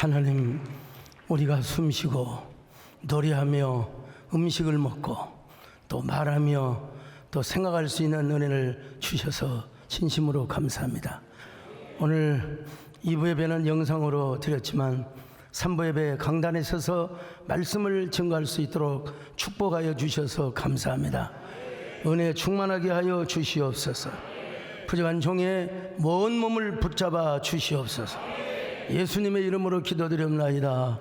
하나님, 우리가 숨쉬고 노래하며 음식을 먹고 또 말하며 또 생각할 수 있는 은혜를 주셔서 진심으로 감사합니다. 오늘 2부 예배는 영상으로 드렸지만 3부 예배 강단에 서서 말씀을 증거할 수 있도록 축복하여 주셔서 감사합니다. 은혜 충만하게 하여 주시옵소서. 부족한 종의 먼 몸을 붙잡아 주시옵소서. 예수님의 이름으로 기도드립니다.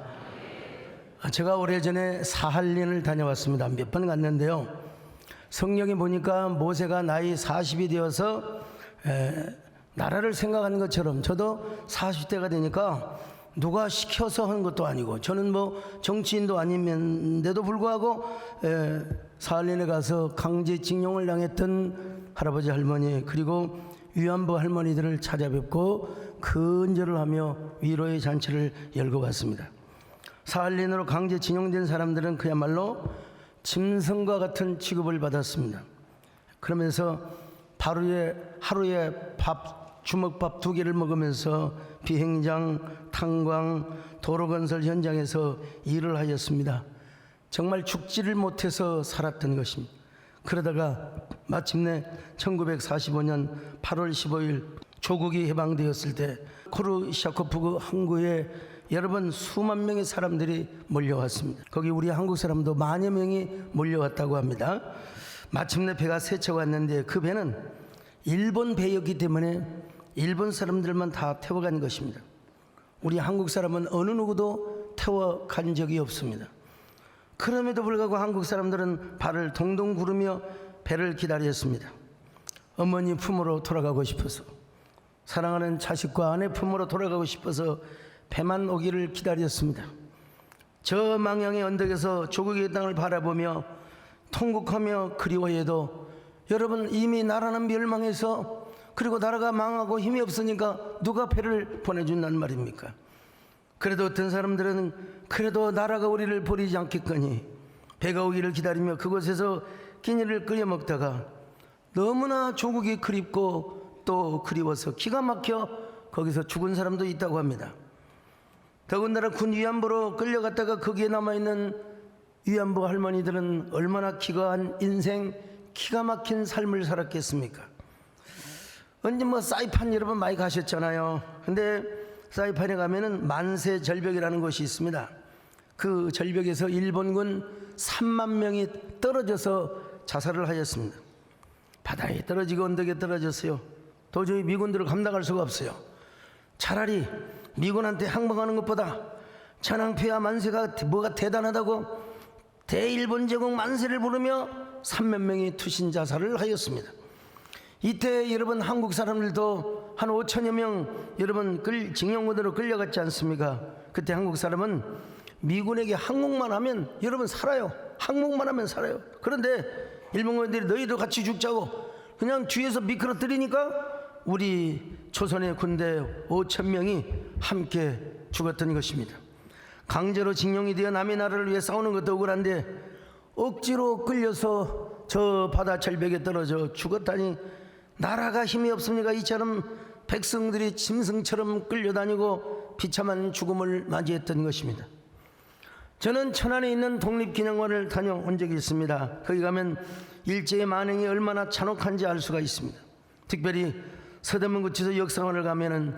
제가 오래전에 사할린을 다녀왔습니다. 몇 번 갔는데요, 성경에 보니까 모세가 나이 40이 되어서 나라를 생각하는 것처럼 저도 40대가 되니까 누가 시켜서 하는 것도 아니고, 저는 뭐 정치인도 아닌데도 불구하고 사할린에 가서 강제징용을 당했던 할아버지 할머니 그리고 위안부 할머니들을 찾아뵙고 근절을 하며 위로의 잔치를 열고 왔습니다. 사할린으로 강제징용된 사람들은 그야말로 짐승과 같은 취급을 받았습니다. 그러면서 하루에 주먹밥 2개를 먹으면서 비행장, 탄광, 도로건설 현장에서 일을 하였습니다. 정말 죽지를 못해서 살았던 것입니다. 그러다가 마침내 1945년 8월 15일 조국이 해방되었을 때 크루샤코프 항구에 여러분 수만 명의 사람들이 몰려왔습니다. 거기 우리 한국 사람도 만여 명이 몰려왔다고 합니다. 마침내 배가 세차고 왔는데 그 배는 일본 배였기 때문에 일본 사람들만 다 태워간 것입니다. 우리 한국 사람은 어느 누구도 태워간 적이 없습니다. 그럼에도 불구하고 한국 사람들은 발을 동동 구르며 배를 기다렸습니다. 어머니 품으로 돌아가고 싶어서, 사랑하는 자식과 아내 품으로 돌아가고 싶어서 배만 오기를 기다렸습니다. 저 망향의 언덕에서 조국의 땅을 바라보며 통곡하며 그리워해도 여러분, 이미 나라는 멸망해서, 그리고 나라가 망하고 힘이 없으니까 누가 배를 보내준단 말입니까? 그래도 어떤 사람들은 그래도 나라가 우리를 버리지 않겠거니 배가 오기를 기다리며 그곳에서 끼니를 끓여 먹다가 너무나 조국이 그립고 또 그리워서 기가 막혀 거기서 죽은 사람도 있다고 합니다. 더군다나 군 위안부로 끌려갔다가 거기에 남아있는 위안부 할머니들은 얼마나 기가한 인생, 기가 막힌 삶을 살았겠습니까? 언제 뭐 사이판 여러분 많이 가셨잖아요. 근데 사이판에 가면은 만세 절벽이라는 곳이 있습니다. 그 절벽에서 일본군 3만 명이 떨어져서 자살을 하였습니다. 바다에 떨어지고 언덕에 떨어졌어요. 도저히 미군들을 감당할 수가 없어요. 차라리 미군한테 항복하는 것보다 천황폐하 만세가 뭐가 대단하다고 대일본 제국 만세를 부르며 3만 명이 투신 자살을 하였습니다. 이때 여러분 한국 사람들도 한 5천여 명 여러분 징용군으로 끌려갔지 않습니까? 그때 한국 사람은 미군에게 항복만 하면 여러분 살아요. 항복만 하면 살아요. 그런데 일본군들이 너희도 같이 죽자고 그냥 뒤에서 미끄러뜨리니까 우리 조선의 군대 5천 명이 함께 죽었던 것입니다. 강제로 징용이 되어 남의 나라를 위해 싸우는 것도 억울한데 억지로 끌려서 저 바다 절벽에 떨어져 죽었다니 나라가 힘이 없습니까? 이처럼 백성들이 짐승처럼 끌려다니고 비참한 죽음을 맞이했던 것입니다. 저는 천안에 있는 독립기념관을 다녀온 적이 있습니다. 거기 가면 일제의 만행이 얼마나 잔혹한지 알 수가 있습니다. 특별히 서대문구치소 역사관을 가면은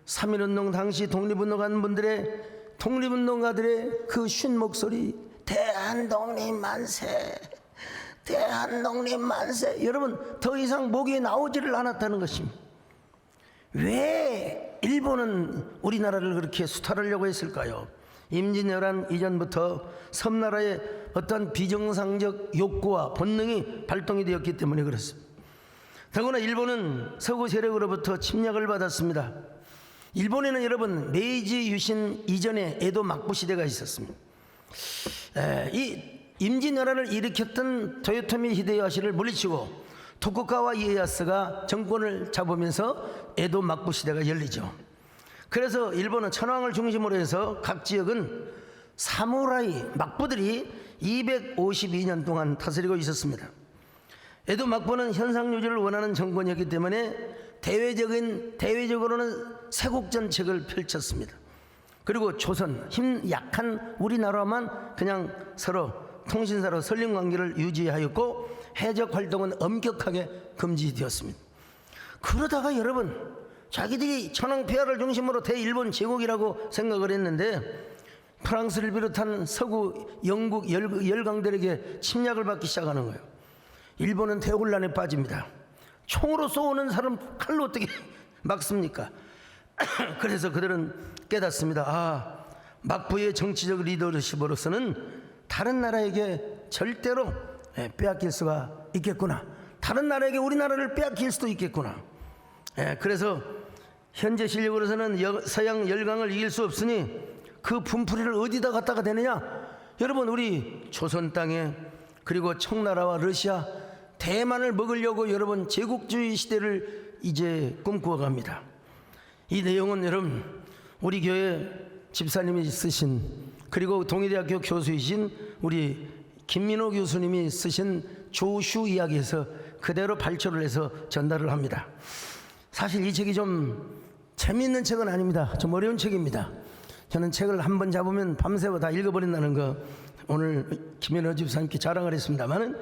3.1운동 당시 독립운동하는 분들의, 독립운동가들의 그 쉰 목소리, 대한독립 만세, 대한독립 만세. 여러분, 더 이상 목이 나오지를 않았다는 것입니다. 왜 일본은 우리나라를 그렇게 수탈하려고 했을까요? 임진왜란 이전부터 섬나라의 어떤 비정상적 욕구와 본능이 발동이 되었기 때문에 그렇습니다. 더구나 일본은 서구 세력으로부터 침략을 받았습니다. 일본에는 여러분 메이지 유신 이전에 에도 막부 시대가 있었습니다. 이 임진왜란을 일으켰던 도요토미 히데요시를 물리치고 토쿠가와 이에야스가 정권을 잡으면서 에도 막부 시대가 열리죠. 그래서 일본은 천황을 중심으로 해서 각 지역은 사무라이 막부들이 252년 동안 다스리고 있었습니다. 에도 막부는 현상 유지를 원하는 정권이었기 때문에 대외적으로는 세국 정책을 펼쳤습니다. 그리고 조선, 힘 약한 우리나라만 그냥 서로 통신사로 설림 관계를 유지하였고 해적 활동은 엄격하게 금지되었습니다. 그러다가 여러분, 자기들이 천황 폐하를 중심으로 대일본 제국이라고 생각을 했는데 프랑스를 비롯한 서구 영국 열강들에게 침략을 받기 시작하는 거예요. 일본은 대혼란에 빠집니다. 총으로 쏘는 사람 칼로 어떻게 막습니까? 그래서 그들은 깨닫습니다. 막부의 정치적 리더십으로서는 다른 나라에게 절대로 빼앗길 수가 있겠구나. 다른 나라에게 우리나라를 빼앗길 수도 있겠구나. 그래서 현재 실력으로서는 서양 열강을 이길 수 없으니 그 분풀이를 어디다 갖다가 대느냐? 여러분, 우리 조선 땅에, 그리고 청나라와 러시아, 대만을 먹으려고 여러분 제국주의 시대를 이제 꿈꾸어 갑니다. 이 내용은 여러분, 우리 교회 집사님이 쓰신, 그리고 동의대학교 교수이신 우리 김민호 교수님이 쓰신 조슈 이야기에서 그대로 발췌를 해서 전달을 합니다. 사실 이 책이 좀 재미있는 책은 아닙니다. 좀 어려운 책입니다. 저는 책을 한번 잡으면 밤새워 다 읽어버린다는 거 오늘 김민호 집사님께 자랑을 했습니다만은,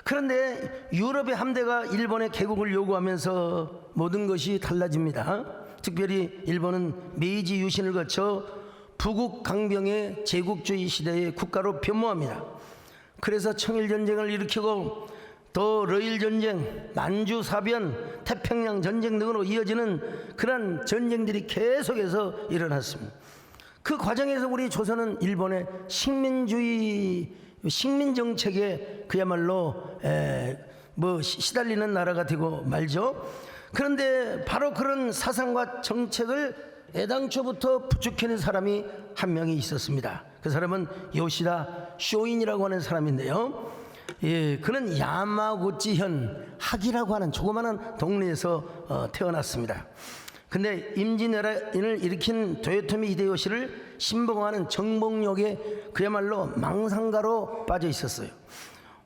그런데 유럽의 함대가 일본의 개국을 요구하면서 모든 것이 달라집니다. 특별히 일본은 메이지 유신을 거쳐 부국 강병의 제국주의 시대의 국가로 변모합니다. 그래서 청일전쟁을 일으키고 또 러일전쟁, 만주사변, 태평양 전쟁 등으로 이어지는 그런 전쟁들이 계속해서 일어났습니다. 그 과정에서 우리 조선은 일본의 식민정책에 그야말로 시달리는 나라가 되고 말죠. 그런데 바로 그런 사상과 정책을 애당초부터 부추기는 사람이 한 명이 있었습니다. 그 사람은 요시다 쇼인이라고 하는 사람인데요. 그는 야마구치현 학이라고 하는 조그마한 동네에서 태어났습니다. 근데 임진왜란을 일으킨 도요토미 히데요시를 신봉하는 정복력에 그야말로 망상가로 빠져 있었어요.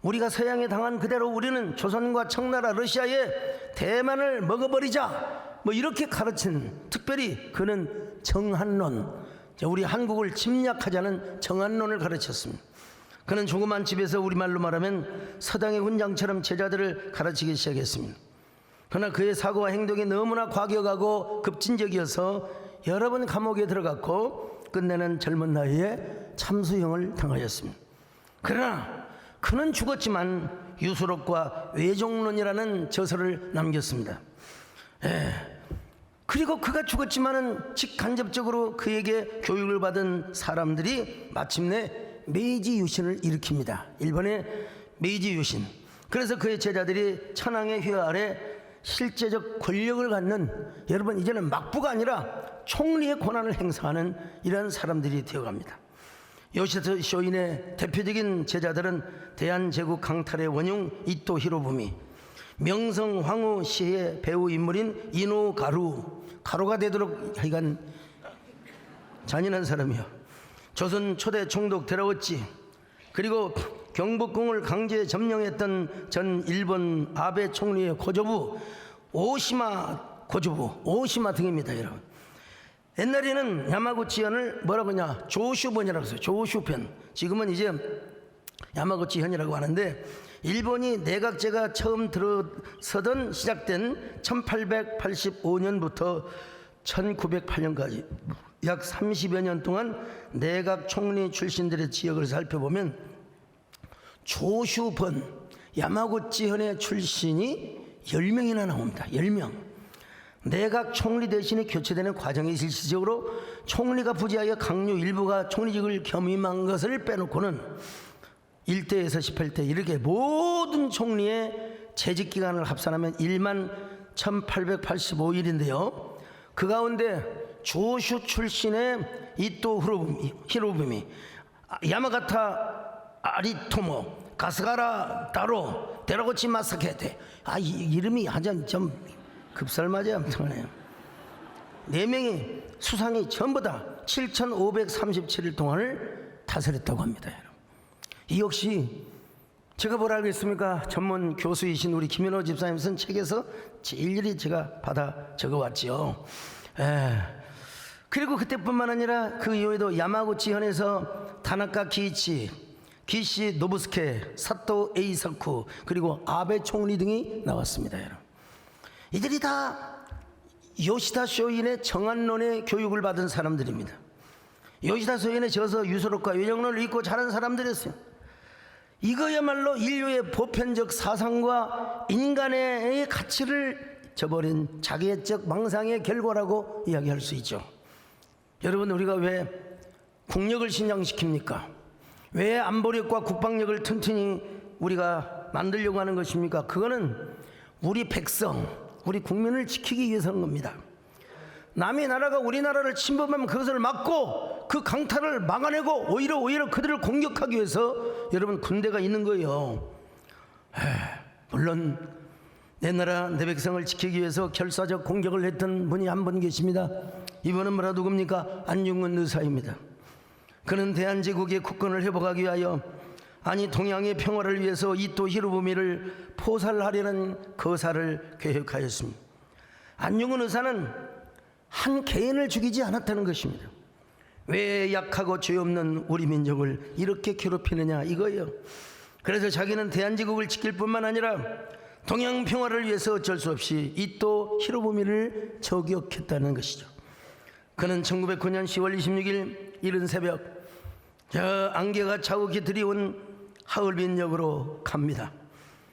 우리가 서양에 당한 그대로 우리는 조선과 청나라, 러시아에 대만을 먹어버리자, 이렇게 가르친, 특별히 그는 정한론, 우리 한국을 침략하자는 정한론을 가르쳤습니다. 그는 조그만 집에서 우리말로 말하면 서당의 훈장처럼 제자들을 가르치기 시작했습니다. 그러나 그의 사고와 행동이 너무나 과격하고 급진적이어서 여러 번 감옥에 들어갔고 끝내는 젊은 나이에 참수형을 당하였습니다. 그러나 그는 죽었지만 유수록과 외종론이라는 저서를 남겼습니다. 그리고 그가 죽었지만은 직간접적으로 그에게 교육을 받은 사람들이 마침내 메이지 유신을 일으킵니다. 일본의 메이지 유신. 그래서 그의 제자들이 천황의 휘하 아래 실제적 권력을 갖는, 여러분 이제는 막부가 아니라 총리의 권한을 행사하는 이런 사람들이 되어갑니다. 요시다 쇼인의 대표적인 제자들은 대한제국 강탈의 원흉 이토 히로부미, 명성 황후 시의 배우 인물인 이노 가루가 되도록 하여간 잔인한 사람이요. 조선 초대 총독 데라오치, 그리고 경복궁을 강제 점령했던 전 일본 아베 총리의 고조부 오시마 등입니다. 여러분, 옛날에는 야마구치현을 뭐라고 하냐, 조슈번이라고 했어요. 조슈편. 지금은 이제 야마구치현이라고 하는데, 일본이 내각제가 처음 들어서던 시작된 1885년부터 1908년까지 약 30여 년 동안 내각 총리 출신들의 지역을 살펴보면 조슈번, 야마구치현의 출신이 10명이나 나옵니다. 10명. 내각 총리 대신에 교체되는 과정이 실질적으로 총리가 부재하여 강요 일부가 총리직을 겸임한 것을 빼놓고는 1대에서 18대 이렇게 모든 총리의 재직기간을 합산하면 1만 1885일인데요. 그 가운데 조슈 출신의 이토 히로부미, 야마가타 아리토모, 가스가라 다로, 데라고치 마사케테. 이름이 하여튼 좀 급살맞아요. 아무튼간에요. 4명이 수상이 전부 다 7,537일 동안을 다스렸다고 합니다. 여러분, 이 역시 제가 뭘 알겠습니까? 전문 교수이신 우리 김현호 집사님 쓴 책에서 일일이 제가 받아 적어왔지요. 그리고 그때뿐만 아니라 그 이후에도 야마구치 현에서 다나카 기이치, 기시 노부스케, 사토 에이사쿠, 그리고 아베 총리 등이 나왔습니다. 여러분, 이들이 다 요시다 쇼인의 정한론의 교육을 받은 사람들입니다. 요시다 쇼인의 저서 유소록과 요정론을 읽고 자란 사람들이었어요. 이거야말로 인류의 보편적 사상과 인간의 가치를 저버린 자기애적 망상의 결과라고 이야기할 수 있죠. 여러분, 우리가 왜 국력을 신장시킵니까? 왜 안보력과 국방력을 튼튼히 우리가 만들려고 하는 것입니까? 그거는 우리 백성, 우리 국민을 지키기 위해서인 겁니다. 남의 나라가 우리나라를 침범하면 그것을 막고 그 강탈을 막아내고 오히려 그들을 공격하기 위해서 여러분 군대가 있는 거예요. 물론 내 나라 내 백성을 지키기 위해서 결사적 공격을 했던 분이 한 분 계십니다. 이분은 뭐라 누굽니까? 안중근 의사입니다. 그는 대한제국의 국권을 회복하기 위하여, 아니 동양의 평화를 위해서 이토 히로부미를 포살하려는 거사를 계획하였습니다. 안중근 의사는 한 개인을 죽이지 않았다는 것입니다. 왜 약하고 죄 없는 우리 민족을 이렇게 괴롭히느냐 이거예요. 그래서 자기는 대한제국을 지킬 뿐만 아니라 동양 평화를 위해서 어쩔 수 없이 이토 히로부미를 저격했다는 것이죠. 그는 1909년 10월 26일 이른 새벽 저 안개가 자욱히 들이온 하얼빈역으로 갑니다.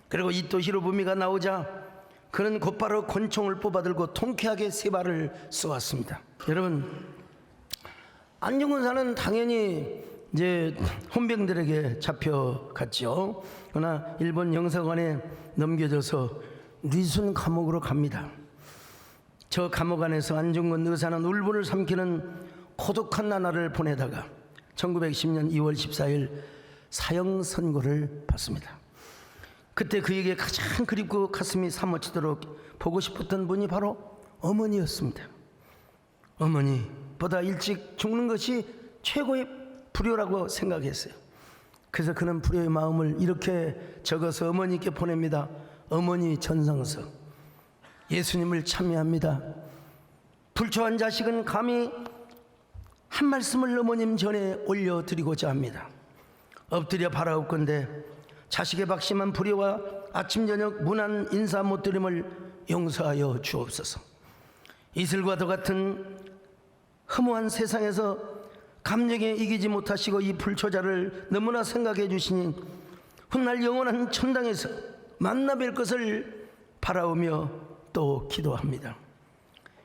그리고 이토 히로부미가 나오자 그는 곧바로 권총을 뽑아들고 통쾌하게 세 발을 쏘았습니다. 여러분, 안중근사는 당연히 이제 혼병들에게 잡혀갔죠. 그러나 일본 영사관에 넘겨져서 리순 감옥으로 갑니다. 저 감옥 안에서 안중근 의사는 울분을 삼키는 고독한 나날을 보내다가 1910년 2월 14일 사형 선고를 받습니다. 그때 그에게 가장 그립고 가슴이 사무치도록 보고 싶었던 분이 바로 어머니였습니다. 어머니보다 일찍 죽는 것이 최고의 불효라고 생각했어요. 그래서 그는 불효의 마음을 이렇게 적어서 어머니께 보냅니다. 어머니 전상서, 예수님을 참여합니다. 불초한 자식은 감히 한 말씀을 어머님 전에 올려드리고자 합니다. 엎드려 바라옵건대 자식의 박심한 불의와 아침 저녁 무난 인사 못드림을 용서하여 주옵소서. 이슬과도 같은 허무한 세상에서 감정에 이기지 못하시고 이 불초자를 너무나 생각해 주시니 훗날 영원한 천당에서 만나 뵐 것을 바라오며 또 기도합니다.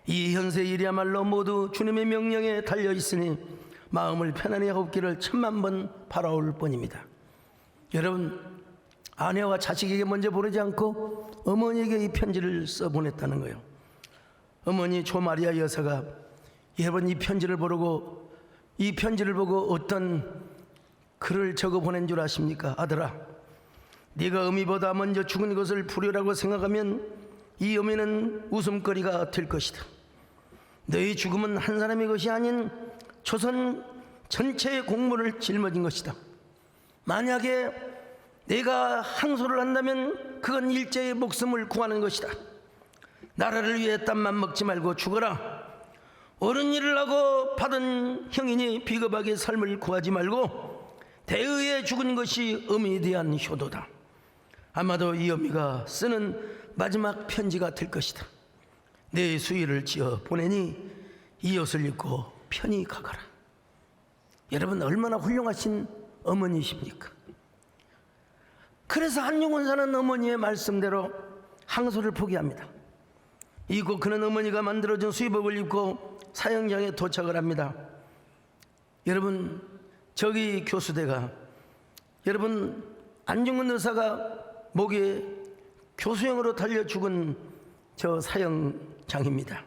이 현세 일이야말로 모두 주님의 명령에 달려있으니 마음을 편안히 하옵기를 천만 번 바라올 뿐입니다. 여러분, 아내와 자식에게 먼저 보내지 않고 어머니에게 이 편지를 써보냈다는 거예요. 어머니 조마리아 여사가 여러분 이 편지를 보고 어떤 글을 적어 보낸 줄 아십니까? 아들아, 네가 어미보다 먼저 죽은 것을 불효라고 생각하면 이 어미는 웃음거리가 될 것이다. 너희 죽음은 한 사람의 것이 아닌 조선 전체의 공물을 짊어진 것이다. 만약에 내가 항소를 한다면 그건 일제의 목숨을 구하는 것이다. 나라를 위해 땀만 먹지 말고 죽어라. 옳은 일을 하고 받은 형이니 비겁하게 삶을 구하지 말고 대의에 죽은 것이 어미에 대한 효도다. 아마도 이 어미가 쓰는 마지막 편지가 될 것이다. 내 수의를 지어 보내니 이 옷을 입고 편히 가거라. 여러분, 얼마나 훌륭하신 어머니십니까? 그래서 안중근사는 어머니의 말씀대로 항소를 포기합니다. 이고 그는 어머니가 만들어준 수의복을 입고 사형장에 도착을 합니다. 여러분, 저기 교수대가, 여러분 안중근 의사가 목에 교수형으로 달려 죽은 저 사형장입니다.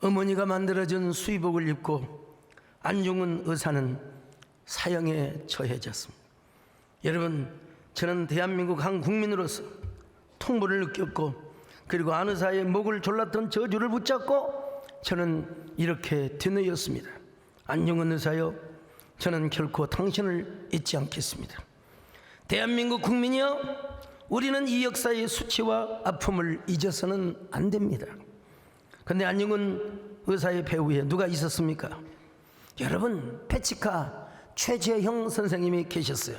어머니가 만들어준 수의복을 입고 안중근 의사는 사형에 처해졌습니다. 여러분, 저는 대한민국 한 국민으로서 통보를 느꼈고, 그리고 안 의사의 목을 졸랐던 저주를 붙잡고 저는 이렇게 되뇌었습니다. 안중근 의사여, 저는 결코 당신을 잊지 않겠습니다. 대한민국 국민이여, 우리는 이 역사의 수치와 아픔을 잊어서는 안 됩니다. 그런데 안중근 의사의 배후에 누가 있었습니까? 여러분, 페치카 최재형 선생님이 계셨어요.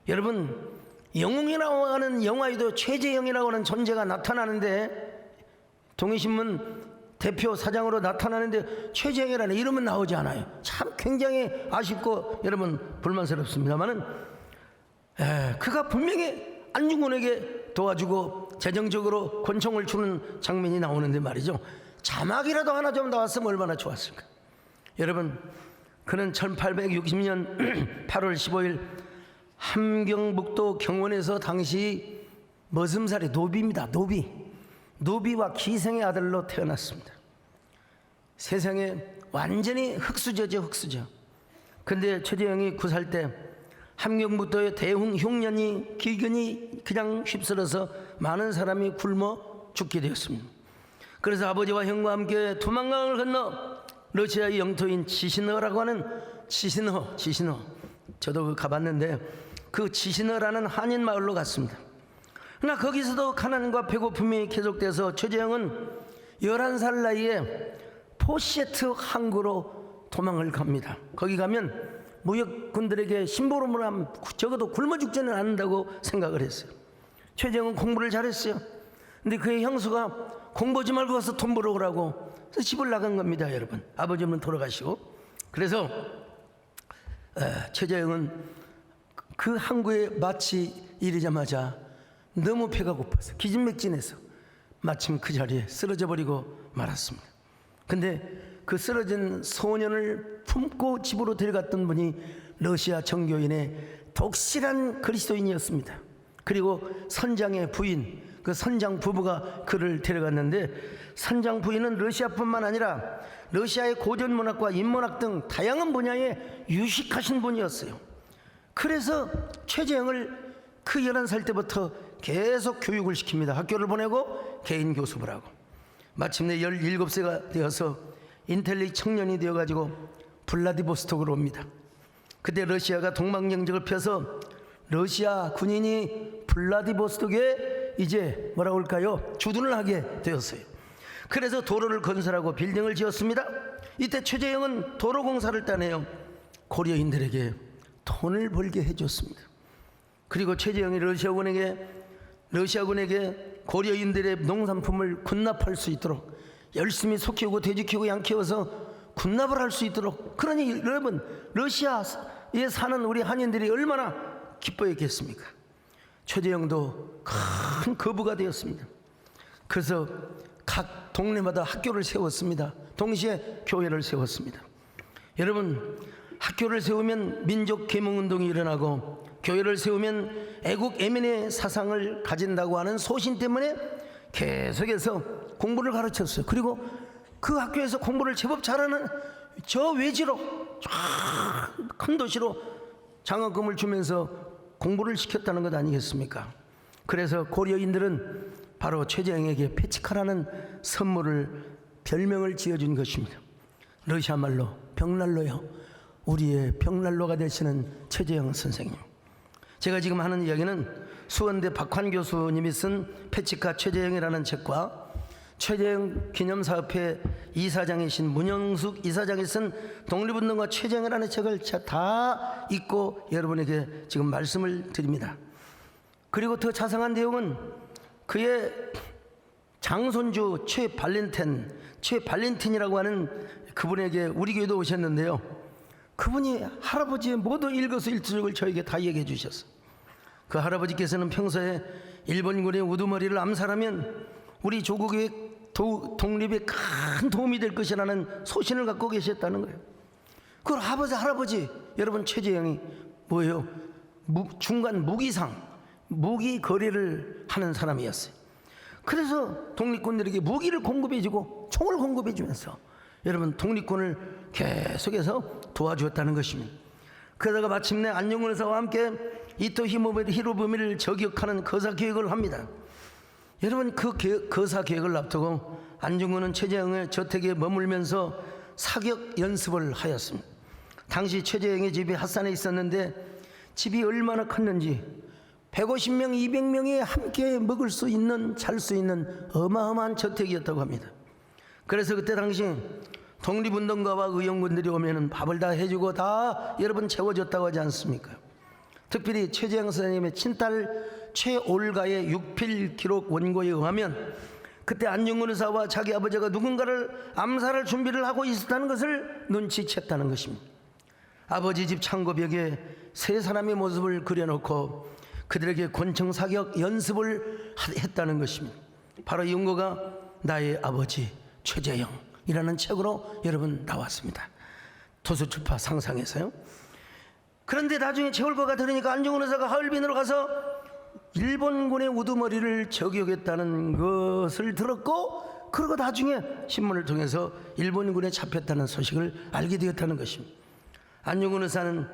여러분, 영웅이라고 하는 영화에도 최재형이라고 하는 존재가 나타나는데, 동해신문 대표 사장으로 나타나는데 최재형이라는 이름은 나오지 않아요. 참 굉장히 아쉽고 여러분 불만스럽습니다만은, 그가 분명히 안중근에게 도와주고 재정적으로 권총을 주는 장면이 나오는데 말이죠, 자막이라도 하나 좀 나왔으면 얼마나 좋았을까. 여러분, 그는 1860년 8월 15일 함경북도 경원에서 당시 머슴살이 노비입니다. 노비와 기생의 아들로 태어났습니다. 세상에 완전히 흙수저죠, 흙수저. 근데 최재형이 9살 때 함경북도의 대흥 흉년이 기근이 그냥 휩쓸어서 많은 사람이 굶어 죽게 되었습니다. 그래서 아버지와 형과 함께 두만강을 건너 러시아의 영토인 치시너라고 하는 치시너, 저도 가봤는데 그 치시너라는 한인 마을로 갔습니다. 그러나 거기서도 가난과 배고픔이 계속돼서 최재형은 11살 나이에 포시에트 항구로 도망을 갑니다. 거기 가면 무역군들에게 심부름을 하면 적어도 굶어 죽지는 않는다고 생각을 했어요. 최재형은 공부를 잘했어요. 근데 그의 형수가 공부하지 말고 가서 돈 벌어오라고 그래서 집을 나간 겁니다. 여러분, 아버지는 돌아가시고. 그래서 최재형은 그 항구에 마치 이르자마자 너무 배가 고파서 기진맥진해서 마침 그 자리에 쓰러져 버리고 말았습니다. 근데 그 쓰러진 소년을 품고 집으로 데려갔던 분이 러시아 정교인의 독실한 그리스도인이었습니다. 그리고 선장의 부인, 그 선장 부부가 그를 데려갔는데, 선장 부인은 러시아뿐만 아니라 러시아의 고전 문학과 인문학 등 다양한 분야에 유식하신 분이었어요. 그래서 최재형을 그 11살 때부터 계속 교육을 시킵니다. 학교를 보내고 개인 교습을 하고, 마침내 17세가 되어서 인텔리 청년이 되어가지고 블라디보스톡으로 옵니다. 그때 러시아가 동방정적을 펴서 러시아 군인이 블라디보스톡에 이제 뭐라고 할까요? 주둔을 하게 되었어요. 그래서 도로를 건설하고 빌딩을 지었습니다. 이때 최재형은 도로공사를 따내요 고려인들에게 돈을 벌게 해줬습니다. 그리고 최재형이 러시아군에게 고려인들의 농산품을 군납할 수 있도록 열심히 소 키우고 돼지 키우고 양 키워서 군납을 할 수 있도록, 그러니 여러분, 러시아에 사는 우리 한인들이 얼마나 기뻐했겠습니까? 최재형도 큰 거부가 되었습니다. 그래서 각 동네마다 학교를 세웠습니다. 동시에 교회를 세웠습니다. 여러분, 학교를 세우면 민족 계몽운동이 일어나고 교회를 세우면 애국 애민의 사상을 가진다고 하는 소신 때문에 계속해서 공부를 가르쳤어요. 그리고 그 학교에서 공부를 제법 잘하는 저 외지로 큰 도시로 장학금을 주면서 공부를 시켰다는 것 아니겠습니까? 그래서 고려인들은 바로 최재형에게 페치카라는 선물을, 별명을 지어준 것입니다. 러시아 말로 벽난로요. 우리의 벽난로가 되시는 최재형 선생님. 제가 지금 하는 이야기는 수원대 박환 교수님이 쓴 페치카 최재형이라는 책과 최재형 기념사업회 이사장이신 문영숙 이사장이 쓴 독립운동가 최재형이라는 책을 제가 다 읽고 여러분에게 지금 말씀을 드립니다. 그리고 더 자세한 내용은 그의 장손주 최발렌틴이라고 하는 그분에게 우리 교회도 오셨는데요, 그분이 할아버지의 모든 일거수일투족을 저에게 다 얘기해 주셨어요. 그 할아버지께서는 평소에 일본군의 우두머리를 암살하면 우리 조국의 독립에 큰 도움이 될 것이라는 소신을 갖고 계셨다는 거예요. 그 할아버지 여러분, 최재형이 뭐예요? 중간 무기 거래를 하는 사람이었어요. 그래서 독립군들에게 무기를 공급해주고 총을 공급해주면서 여러분 독립군을 계속해서 도와주었다는 것입니다. 그러다가 마침내 안중근 의사와 함께 이토 히로부미를 저격하는 거사계획을 합니다. 여러분, 그 거사계획을 앞두고 안중근은 최재형의 저택에 머물면서 사격 연습을 하였습니다. 당시 최재형의 집이 핫산에 있었는데 집이 얼마나 컸는지 150명, 200명이 함께 먹을 수 있는, 잘 수 있는 어마어마한 저택이었다고 합니다. 그래서 그때 당시 독립운동가와 의용군들이 오면은 밥을 다 해주고 다 여러분 채워줬다고 하지 않습니까? 특별히 최재형 선생님의 친딸 최올가의 육필 기록 원고에 의하면 그때 안중근 의사와 자기 아버지가 누군가를 암살할 준비를 하고 있었다는 것을 눈치챘다는 것입니다. 아버지 집 창고벽에 세 사람의 모습을 그려놓고 그들에게 권총 사격 연습을 했다는 것입니다. 바로 이 원고가 나의 아버지 최재형이라는 책으로 여러분 나왔습니다. 도서출판 상상에서요. 그런데 나중에 최올가가 들으니까 안중근 의사가 하얼빈으로 가서 일본군의 우두머리를 저격했다는 것을 들었고, 그리고 나중에 신문을 통해서 일본군에 잡혔다는 소식을 알게 되었다는 것입니다. 안중근 의사는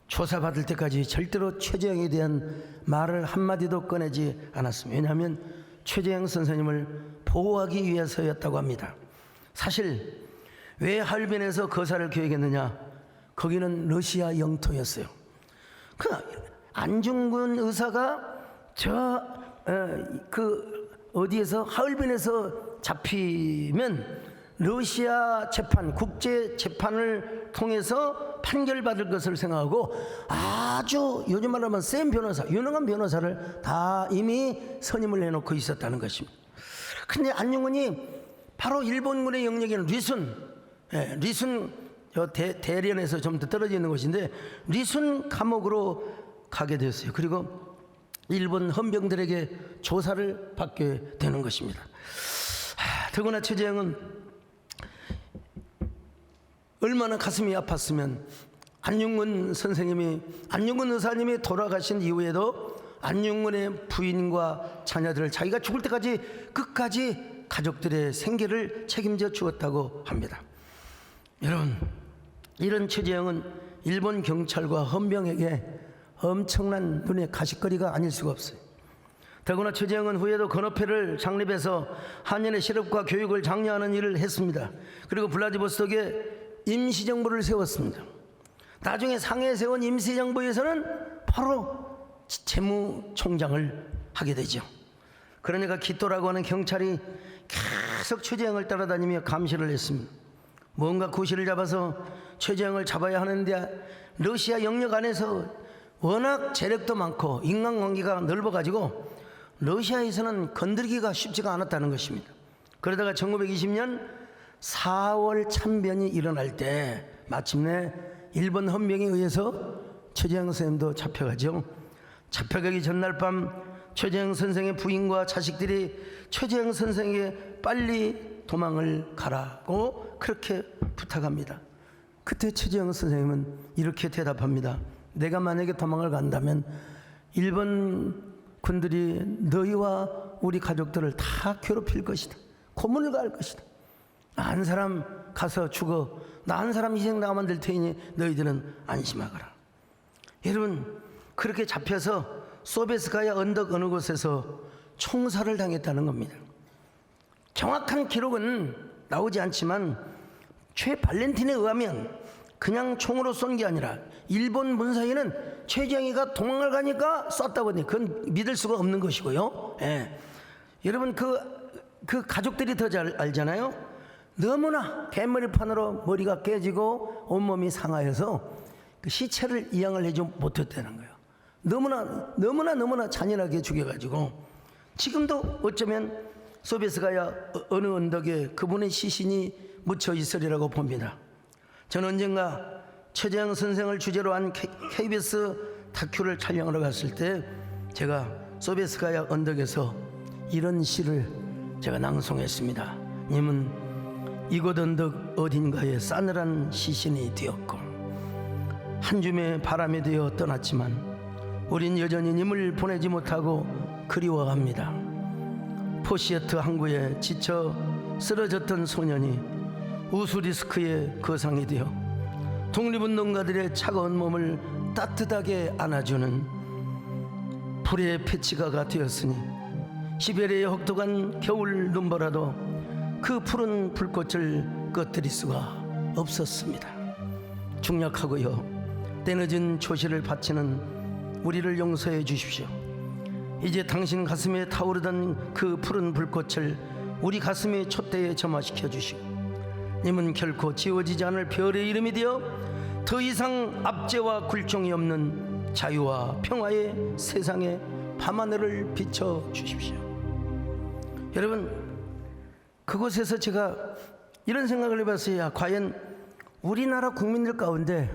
조사받을 때까지 절대로 최재형에 대한 말을 한마디도 꺼내지 않았습니다. 왜냐하면 최재형 선생님을 보호하기 위해서였다고 합니다. 사실 왜 하얼빈에서 거사를 계획했느냐? 거기는 러시아 영토였어요. 그 안중근 의사가 어디에서 하얼빈에서 잡히면 러시아 재판, 국제 재판을 통해서 판결받을 것을 생각하고 아주 요즘 말로 하면 센 변호사, 유능한 변호사를 다 이미 선임을 해놓고 있었다는 것입니다. 근데 안중근이 바로 일본군의 영역에는 리순 대련에서 좀 더 떨어져 있는 곳인데 리순 감옥으로 가게 됐어요. 그리고 일본 헌병들에게 조사를 받게 되는 것입니다. 더구나 최재형은 얼마나 가슴이 아팠으면 안중근 의사님이 돌아가신 이후에도 안중근의 부인과 자녀들을 자기가 죽을 때까지 끝까지 가족들의 생계를 책임져 주었다고 합니다. 여러분, 이런 최재형은 일본 경찰과 헌병에게 엄청난 눈에 가시거리가 아닐 수가 없어요. 더구나 최재형은 후에도 건어패를 창립해서 한인의 실업과 교육을 장려하는 일을 했습니다. 그리고 블라디보스톡에 임시정부를 세웠습니다. 나중에 상해에 세운 임시정부에서는 바로 재무총장을 하게 되죠. 그러니까 기또라고 하는 경찰이 계속 최재형을 따라다니며 감시를 했습니다. 뭔가 구실을 잡아서 최재형을 잡아야 하는데 러시아 영역 안에서 워낙 재력도 많고 인간관계가 넓어가지고 러시아에서는 건드리기가 쉽지가 않았다는 것입니다. 그러다가 1920년 4월 참변이 일어날 때 마침내 일본 헌병에 의해서 최재형 선생님도 잡혀가죠. 잡혀가기 전날 밤 최재형 선생의 부인과 자식들이 최재형 선생에게 빨리 도망을 가라고 그렇게 부탁합니다. 그때 최재형 선생님은 이렇게 대답합니다. 내가 만약에 도망을 간다면 일본 군들이 너희와 우리 가족들을 다 괴롭힐 것이다. 고문을 가할 것이다. 나 한 사람 가서 죽어. 나 한 사람 희생 당하면 될 테니 너희들은 안심하거라. 여러분, 그렇게 잡혀서 소베스카야 언덕 어느 곳에서 총살을 당했다는 겁니다. 정확한 기록은 나오지 않지만 최 발렌틴에 의하면 그냥 총으로 쏜 게 아니라 일본 문사에는 최재형이가 도망을 가니까 쐈다고 하니 그건 믿을 수가 없는 것이고요. 예. 여러분 그 가족들이 더 잘 알잖아요. 너무나 개머리판으로 머리가 깨지고 온몸이 상하여서 그 시체를 이양을 해주지 못했다는 거예요. 너무나 잔인하게 죽여가지고 지금도 어쩌면 소베스가야 어느 언덕에 그분의 시신이 묻혀 있으리라고 봅니다. 저는 언젠가 최재형 선생을 주제로 한 KBS 다큐를 촬영하러 갔을 때 제가 소베스가야 언덕에서 이런 시를 제가 낭송했습니다. 님은 이곳 언덕 어딘가에 싸늘한 시신이 되었고 한 줌의 바람이 되어 떠났지만 우린 여전히 님을 보내지 못하고 그리워합니다. 포시에트 항구에 지쳐 쓰러졌던 소년이 우수리스크의 거상이 되어 독립운동가들의 차가운 몸을 따뜻하게 안아주는 불의 패치가가 되었으니 시베리아의 혹독한 겨울 눈보라도 그 푸른 불꽃을 꺼뜨릴 수가 없었습니다. 중약하고요 때늦은 초시를 바치는 우리를 용서해 주십시오. 이제 당신 가슴에 타오르던 그 푸른 불꽃을 우리 가슴에 촛대에 점화시켜 주시고, 님은 결코 지워지지 않을 별의 이름이 되어 더 이상 압제와 굴종이 없는 자유와 평화의 세상에 밤하늘을 비춰 주십시오. 여러분, 그곳에서 제가 이런 생각을 해봤어요. 과연 우리나라 국민들 가운데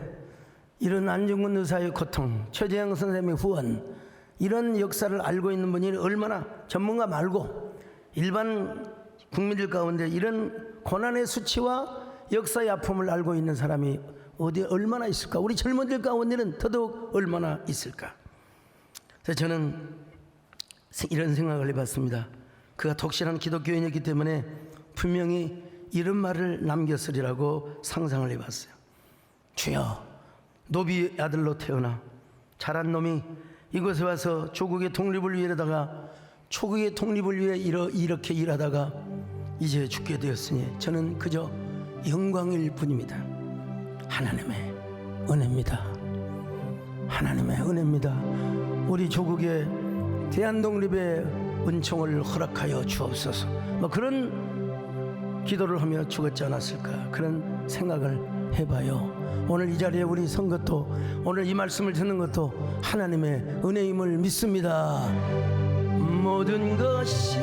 이런 안중근 의사의 고통, 최재형 선생님의 후원, 이런 역사를 알고 있는 분이 얼마나, 전문가 말고 일반 국민들 가운데 이런 고난의 수치와 역사의 아픔을 알고 있는 사람이 어디 얼마나 있을까? 우리 젊은이들 가운데는 더더욱 얼마나 있을까? 그래서 저는 이런 생각을 해봤습니다. 그가 독실한 기독교인이었기 때문에 분명히 이런 말을 남겼으리라고 상상을 해봤어요. 주여, 노비 아들로 태어나 자란 놈이 이곳에 와서 조국의 독립을 위해다가 초국의 독립을 위해 이렇게 일하다가 이제 죽게 되었으니 저는 그저 영광일 뿐입니다. 하나님의 은혜입니다. 하나님의 은혜입니다. 우리 조국의 대한독립의 은총을 허락하여 주옵소서. 그런 기도를 하며 죽었지 않았을까, 그런 생각을 해봐요. 오늘 이 자리에 우리 선 것도, 오늘 이 말씀을 듣는 것도 하나님의 은혜임을 믿습니다. 모든 것이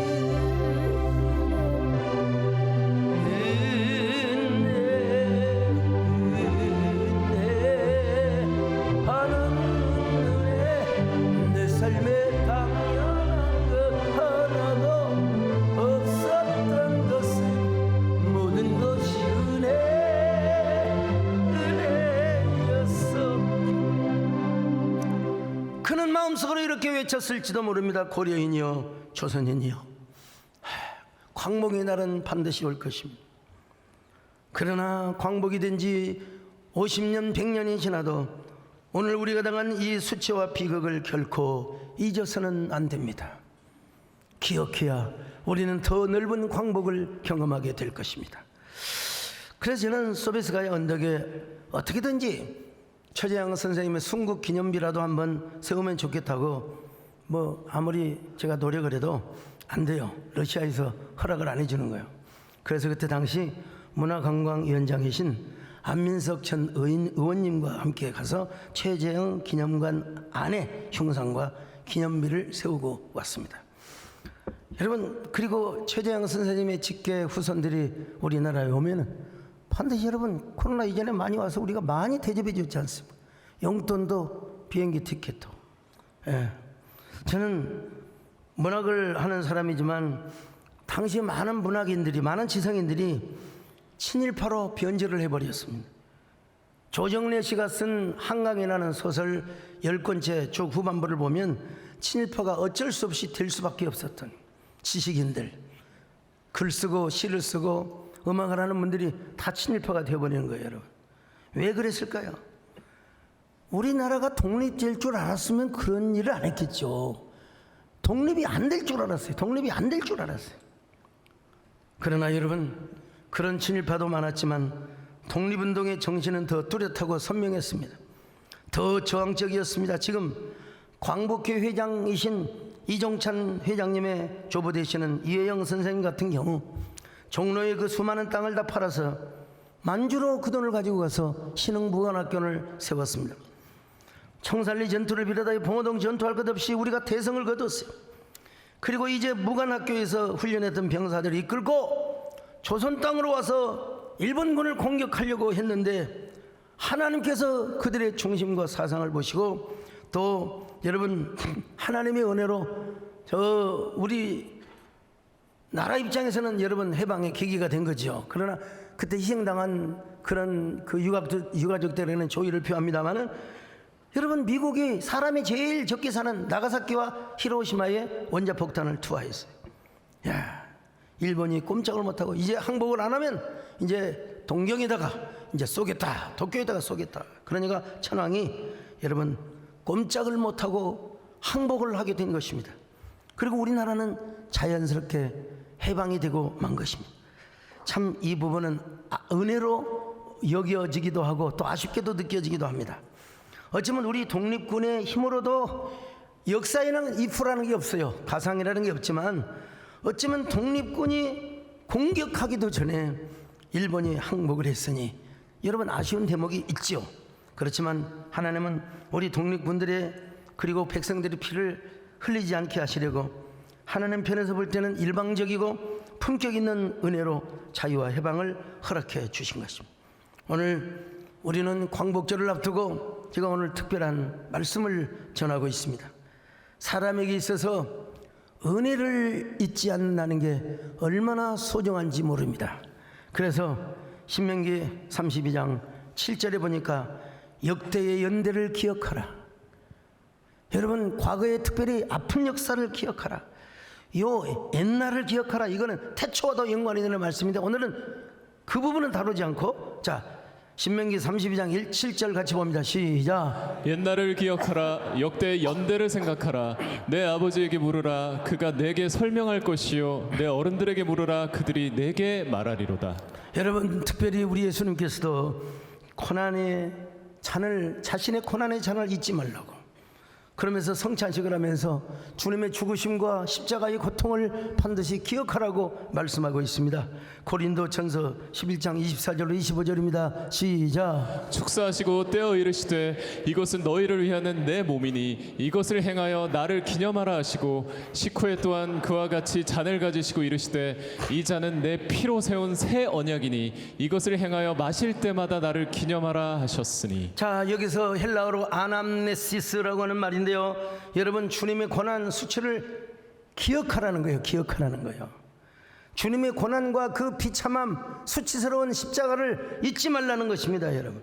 마음속으로 이렇게 외쳤을지도 모릅니다. 고려인이여 조선인이여, 광복의 날은 반드시 올 것입니다. 그러나 광복이 된 지 50년 100년이 지나도 오늘 우리가 당한 이 수치와 비극을 결코 잊어서는 안 됩니다. 기억해야 우리는 더 넓은 광복을 경험하게 될 것입니다. 그래서 저는 소베스가의 언덕에 어떻게든지 최재형 선생님의 순국 기념비라도 한번 세우면 좋겠다고, 아무리 제가 노력을 해도 안 돼요. 러시아에서 허락을 안 해주는 거예요. 그래서 그때 당시 문화관광위원장이신 안민석 전 의원님과 함께 가서 최재형 기념관 안에 흉상과 기념비를 세우고 왔습니다. 여러분, 그리고 최재형 선생님의 직계 후손들이 우리나라에 오면은 반드시, 여러분, 코로나 이전에 많이 와서 우리가 많이 대접해 주지 않습니까? 용돈도 비행기 티켓도. 저는 문학을 하는 사람이지만 당시 많은 문학인들이, 많은 지성인들이 친일파로 변절을 해버렸습니다. 조정래 씨가 쓴 한강이라는 소설 10권째 쭉 후반부를 보면 친일파가 어쩔 수 없이 될 수밖에 없었던 지식인들, 글 쓰고 시를 쓰고 음악을 하는 분들이 다 친일파가 되어버리는 거예요. 여러분, 왜 그랬을까요? 우리나라가 독립될 줄 알았으면 그런 일을 안 했겠죠. 독립이 안 될 줄 알았어요. 독립이 안 될 줄 알았어요. 그러나 여러분, 그런 친일파도 많았지만 독립운동의 정신은 더 뚜렷하고 선명했습니다. 더 저항적이었습니다. 지금 광복회 회장이신 이종찬 회장님의 조부 되시는 이혜영 선생님 같은 경우 종로의 그 수많은 땅을 다 팔아서 만주로 그 돈을 가지고 가서 신흥무관학교를 세웠습니다. 청산리 전투를 비롯하여 봉오동 전투할 것 없이 우리가 대성을 거뒀어요. 그리고 이제 무관학교에서 훈련했던 병사들을 이끌고 조선 땅으로 와서 일본군을 공격하려고 했는데 하나님께서 그들의 중심과 사상을 보시고, 또 여러분, 하나님의 은혜로 우리 나라 입장에서는 여러분 해방의 계기가 된 거죠. 그러나 그때 희생당한 그런 그 유가족들에게는 조의를 표합니다만은, 여러분, 미국이 사람이 제일 적게 사는 나가사키와 히로시마에 원자폭탄을 투하했어요. 야, 일본이 꼼짝을 못하고 이제 항복을 안 하면 이제 동경에다가 이제 쏘겠다, 도쿄에다가 쏘겠다. 그러니까 천황이 여러분 꼼짝을 못하고 항복을 하게 된 것입니다. 그리고 우리나라는 자연스럽게 해방이 되고 만 것입니다. 참 이 부분은 은혜로 여겨지기도 하고 또 아쉽게도 느껴지기도 합니다. 어쩌면 우리 독립군의 힘으로도 역사에는 if라는 게 없어요. 가상이라는 게 없지만 어쩌면 독립군이 공격하기도 전에 일본이 항복을 했으니 여러분 아쉬운 대목이 있지요. 그렇지만 하나님은 우리 독립군들의 그리고 백성들의 피를 흘리지 않게 하시려고 하나님 편에서 볼 때는 일방적이고 품격 있는 은혜로 자유와 해방을 허락해 주신 것입니다. 오늘 우리는 광복절을 앞두고 제가 오늘 특별한 말씀을 전하고 있습니다. 사람에게 있어서 은혜를 잊지 않는다는 게 얼마나 소중한지 모릅니다. 그래서 신명기 32장 7절에 보니까 역대의 연대를 기억하라. 여러분 과거의 특별히 아픈 역사를 기억하라. 요 옛날을 기억하라. 이거는 태초와도 연관이 되는 말씀인데 오늘은 그 부분은 다루지 않고 신명기 32장 7절 같이 봅니다. 시작. 옛날을 기억하라. 역대의 연대를 생각하라. 내 아버지에게 물으라. 그가 내게 설명할 것이요 내 어른들에게 물으라. 그들이 내게 말하리로다. 여러분 특별히 우리 예수님께서도 고난의 잔을 자신의 고난의 잔을 잊지 말라고 그러면서 성찬식을 하면서 주님의 죽으심과 십자가의 고통을 반드시 기억하라고 말씀하고 있습니다. 고린도전서 11장 24절로 25절입니다. 시작. 축사하시고 떼어 이르시되 이것은 너희를 위하는 내 몸이니 이것을 행하여 나를 기념하라 하시고 식후에 또한 그와 같이 잔을 가지시고 이르시되 이 잔은 내 피로 세운 새 언약이니 이것을 행하여 마실 때마다 나를 기념하라 하셨으니. 자, 여기서 헬라어로 아남네시스라고 하는 말인데요, 여러분 주님의 고난 수치를 기억하라는 거예요. 기억하라는 거예요. 주님의 고난과 그 비참함 수치스러운 십자가를 잊지 말라는 것입니다. 여러분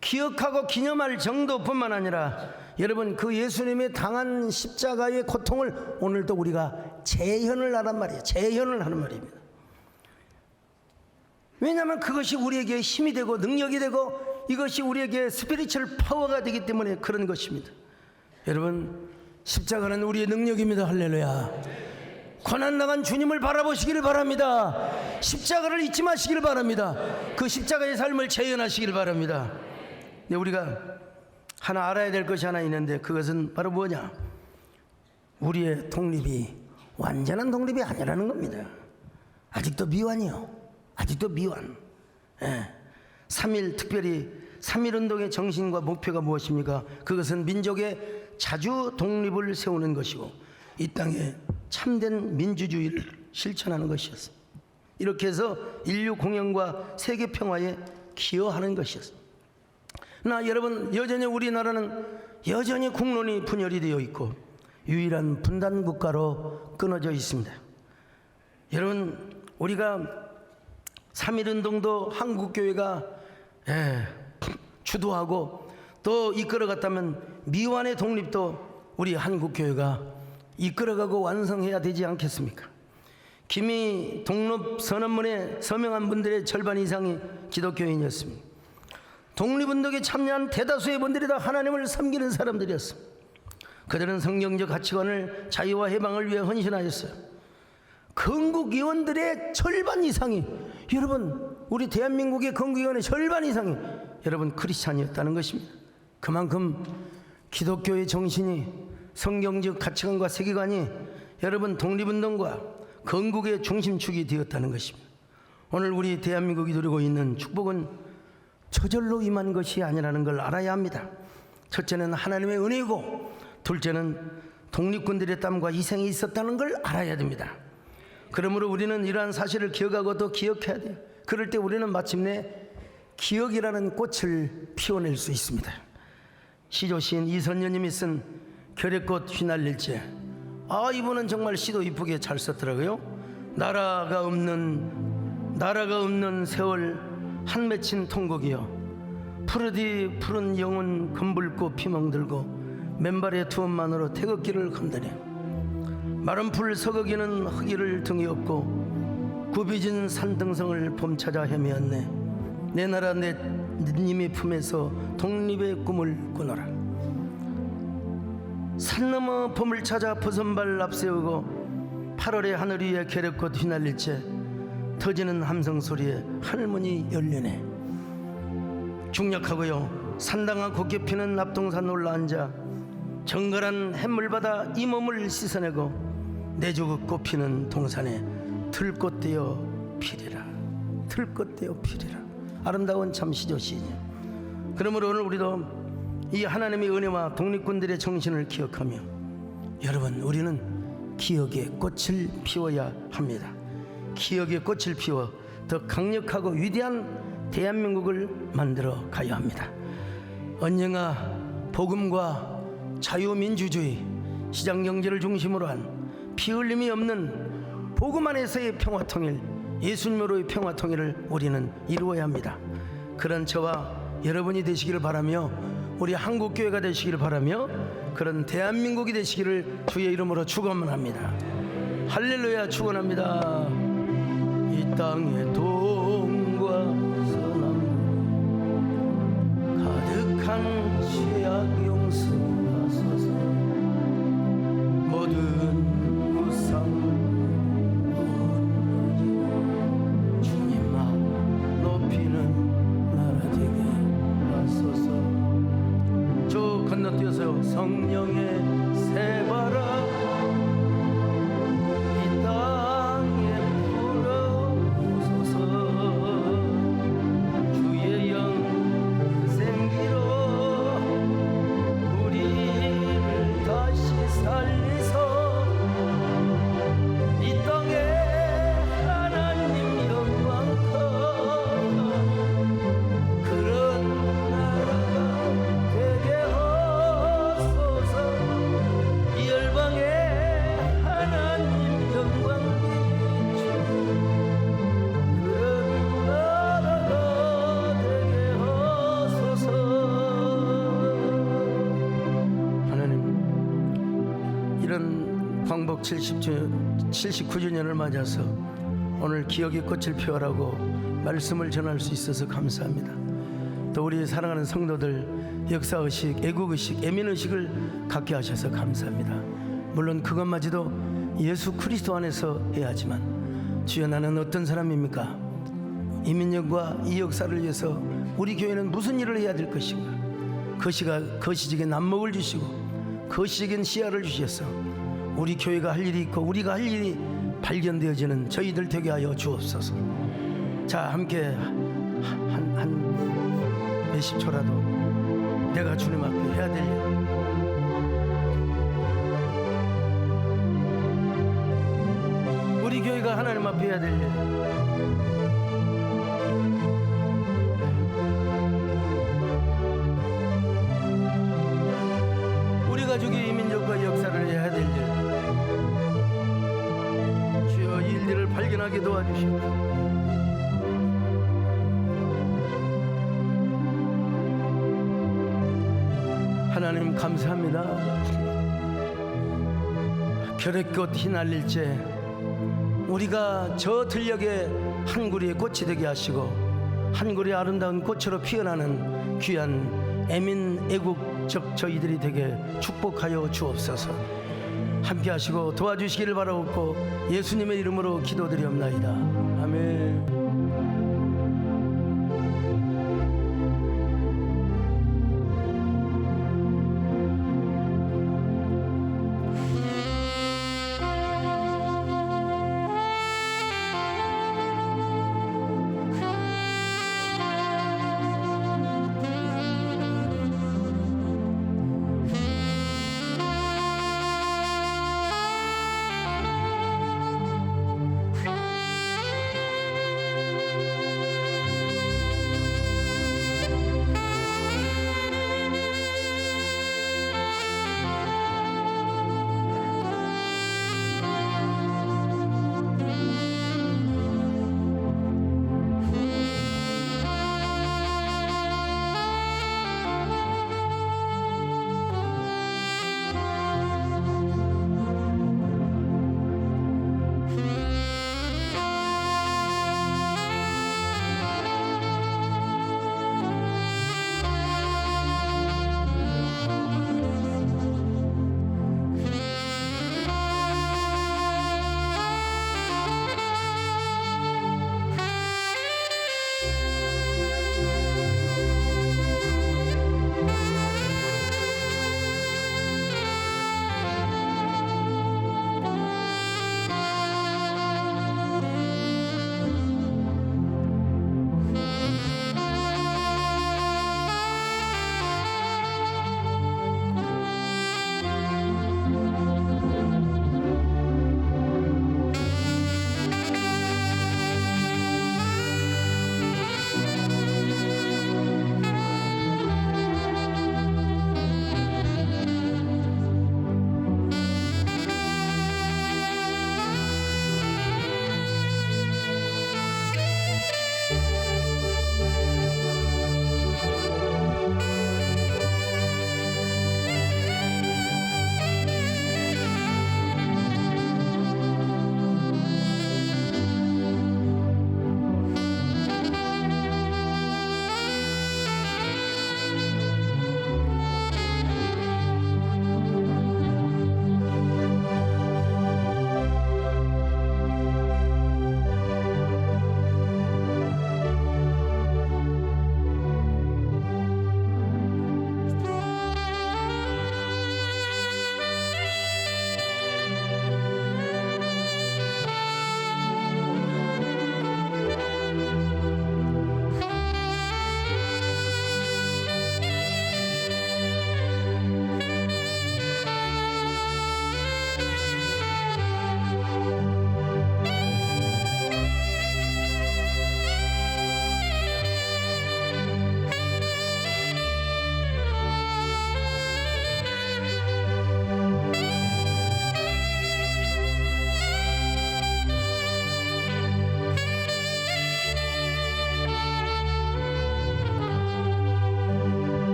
기억하고 기념할 정도뿐만 아니라 여러분 그 예수님의 당한 십자가의 고통을 오늘도 우리가 재현을 하란 말이에요. 재현을 하는 말입니다. 왜냐하면 그것이 우리에게 힘이 되고 능력이 되고 이것이 우리에게 스피리추얼 파워가 되기 때문에 그런 것입니다. 여러분 십자가는 우리의 능력입니다. 할렐루야. 고난당한 주님을 바라보시기를 바랍니다. 십자가를 잊지 마시기를 바랍니다. 그 십자가의 삶을 재현하시기를 바랍니다. 근데 우리가 하나 알아야 될 것이 하나 있는데 그것은 바로 뭐냐, 우리의 독립이 완전한 독립이 아니라는 겁니다. 아직도 미완이요. 아직도 미완. 3.1 특별히 3.1운동의 정신과 목표가 무엇입니까? 그것은 민족의 자주 독립을 세우는 것이고 이 땅에 참된 민주주의를 실천하는 것이었습니다. 이렇게 해서 인류 공영과 세계 평화에 기여하는 것이었습니다. 나 여러분 여전히 우리나라는 여전히 국론이 분열이 되어 있고 유일한 분단 국가로 끊어져 있습니다. 여러분 우리가 3.1운동도 한국교회가 주도하고 또 이끌어갔다면 미완의 독립도 우리 한국교회가 이끌어가고 완성해야 되지 않겠습니까? 기미 독립선언문에 서명한 분들의 절반 이상이 기독교인이었습니다. 독립운동에 참여한 대다수의 분들이 다 하나님을 섬기는 사람들이었습니다. 그들은 성경적 가치관을 자유와 해방을 위해 헌신하였어요. 건국위원들의 절반 이상이, 여러분 우리 대한민국의 건국위원의 절반 이상이 여러분 크리스찬이었다는 것입니다. 그만큼 기독교의 정신이, 성경적 가치관과 세계관이 여러분 독립운동과 건국의 중심축이 되었다는 것입니다. 오늘 우리 대한민국이 누리고 있는 축복은 저절로 임한 것이 아니라는 걸 알아야 합니다. 첫째는 하나님의 은혜고 둘째는 독립군들의 땀과 희생이 있었다는 걸 알아야 됩니다. 그러므로 우리는 이러한 사실을 기억하고 또 기억해야 돼요. 그럴 때 우리는 마침내 기억이라는 꽃을 피워낼 수 있습니다. 시조시인 이선녀님이 쓴 결의꽃 휘날릴지, 이분은 정말 시도 이쁘게 잘 썼더라고요. 나라가 없는 세월 한 맺힌 통곡이여 푸르디 푸른 영혼 검불꽃 피멍들고 맨발의 투혼만으로 태극기를 건드려 마른 풀 서거기는 흙이를 등에 업고 굽이진 산등성을 봄 찾아 헤매었네. 내 나라 내 님의 품에서 독립의 꿈을 꾸노라. 산 넘어 봄을 찾아 버선발 앞세우고 8월의 하늘 위에 계륵꽃 휘날릴 채 터지는 함성 소리에 하늘문이 열리네. 중력하고요 산당아 곱게 피는 납동산 올라앉아 정갈한 햇물바다 이 몸을 씻어내고 내조국 꽃피는 동산에 들꽃 되어 피리라. 들것되어 피리라. 아름다운 참 시조시이냐. 그러므로 오늘 우리도 이 하나님의 은혜와 독립군들의 정신을 기억하며, 여러분, 우리는 기억의 꽃을 피워야 합니다. 기억의 꽃을 피워 더 강력하고 위대한 대한민국을 만들어 가야 합니다. 언젠가 복음과 자유민주주의, 시장경제를 중심으로 한 피흘림이 없는 복음 안에서의 평화통일, 예수님으로의 평화통일을 우리는 이루어야 합니다. 그런 저와 여러분이 되시기를 바라며, 우리 한국교회가 되시기를 바라며, 그런 대한민국이 되시기를 주의 이름으로 축원합니다. 할렐루야. 축원합니다. 이 땅의 동과 서남부 가득한 죄악 용서하소서. 모든 우상을 주님만 높이는 나라 되게 하소서. 저 건너뛰어서 성령의 새바람 이 땅에 불어오소서. 주의 영 생기로 우리를 다시 살리소. 이 땅에 하나님 영광 커 그런 나라가 되게 하소서. 이 열방에 하나님 영광 비추 그런 나라가 되게 하소서. 하나님, 이런 광복 79주년을 맞아서 오늘 기억의 꽃을 피워라고 말씀을 전할 수 있어서 감사합니다. 또 우리 사랑하는 성도들 역사의식, 애국의식, 애민의식을 갖게 하셔서 감사합니다. 물론 그것마저도 예수 그리스도 안에서 해야 하지만, 주여, 나는 어떤 사람입니까? 이 민족과 이 역사를 위해서 우리 교회는 무슨 일을 해야 될 것인가? 거시적인 안목을 주시고 거시적인 시야를 주셔서 우리 교회가 할 일이 있고 우리가 할 일이 발견되어지는 저희들 되게 하여 주옵소서. 자, 함께 한 몇십 초라도 내가 주님 앞에 해야 될 일, 우리 교회가 하나님 앞에 해야 될 일, 우리 가족이 이 민족과 역사를 해야 될 일, 주여 이 일들을 발견하게 도와주시고 하나님 감사합니다. 결의꽃 휘날릴째 우리가 저 들녘에 한 구리의 꽃이 되게 하시고 한 구리의 아름다운 꽃으로 피어나는 귀한 애민 애국적 저희들이 되게 축복하여 주옵소서. 함께 하시고 도와주시기를 바라옵고 예수님의 이름으로 기도드리옵나이다.